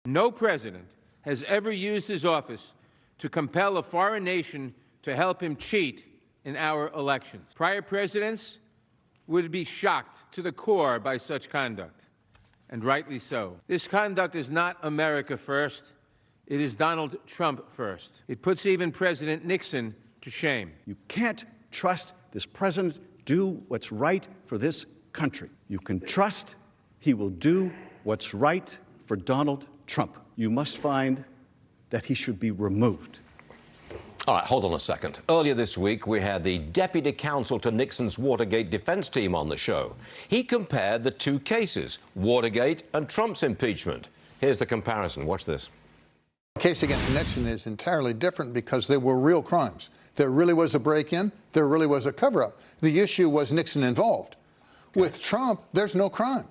No president has ever used his office to compel a foreign nation to help him cheat in our elections. Prior presidents would be shocked to the core by such conduct, and rightly so. This conduct is not America first. It is Donald Trump first. It puts even President Nixon to shame. You can't trust this president do what's right for this country. You can trust he will do what's right for Donald Trump. You must find that he should be removed. All right, hold on a second. Earlier this week, we had the deputy counsel to Nixon's Watergate defense team on the show. He compared the two cases, Watergate and Trump's impeachment. Here's the comparison. Watch this. The case against Nixon is entirely different because they were real crimes. There really was a break-in. There really was a cover-up. The issue was Nixon involved. Okay. With Trump, there's no crime.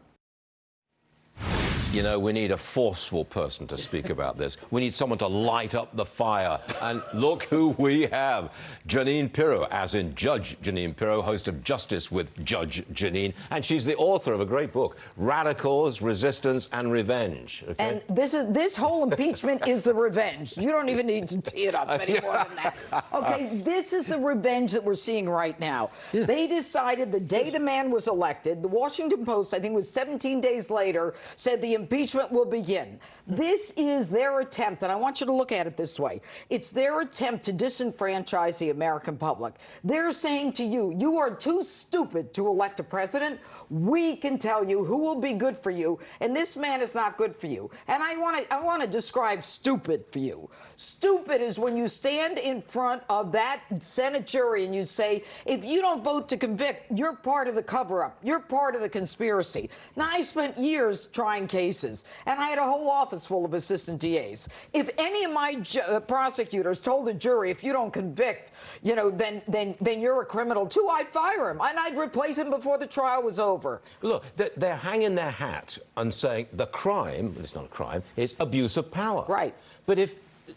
You know, we need a forceful person to speak about this. We need someone to light up the fire. And look who we have. Jeanine Pirro, as in Judge Jeanine Pirro, host of Justice with Judge Jeanine. And she's the author of a great book, Radicals, Resistance and Revenge. Okay? And this whole impeachment is the revenge. You don't even need to tee it up any more than that. Okay, this is the revenge that we're seeing right now. Yeah. They decided the day the man was elected, the Washington Post, I think it was 17 days later, said the impeachment will begin. This is their attempt, and I want you to look at it this way. It's their attempt to disenfranchise the American public. They're saying to you, you are too stupid to elect a president. We can tell you who will be good for you, and this man is not good for you. And I want to describe stupid for you. Stupid is when you stand in front of that Senate jury and you say, if you don't vote to convict, you're part of the cover-up. You're part of the conspiracy. Now, I spent years trying cases, and I had a whole office full of assistant DAs. If any of my prosecutors told the jury, if you don't convict, you know, then you're a criminal too, I'd fire him, and I'd replace him before the trial was over. Look, they're hanging their hat and saying the crime, it's not a crime, is abuse of power. Right. But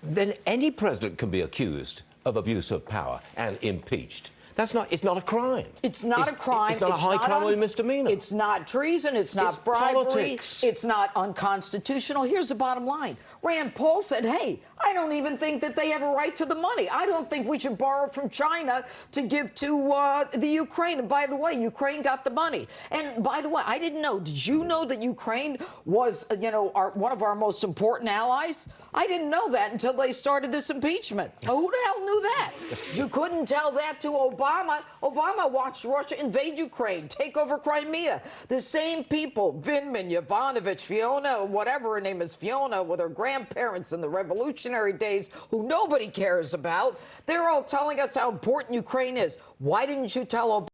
then any president can be accused of abuse of power and impeached. It's not a crime. It's not a crime. It's not a high crime or a misdemeanor. It's not treason. It's not bribery. Politics. It's not unconstitutional. Here's the bottom line. Rand Paul said, hey, I don't even think that they have a right to the money. I don't think we should borrow from China to give to the Ukraine. And by the way, Ukraine got the money. And by the way, I didn't know. Did you know that Ukraine was, you know, one of our most important allies? I didn't know that until they started this impeachment. Who the hell knew that? You couldn't tell that to Obama. Obama watched Russia invade Ukraine, take over Crimea. The same people, Vindman, Yovanovitch, Fiona, whatever her name is, Fiona, with her grandparents in the revolutionary days, who nobody cares about, they're all telling us how important Ukraine is. Why didn't you tell Obama?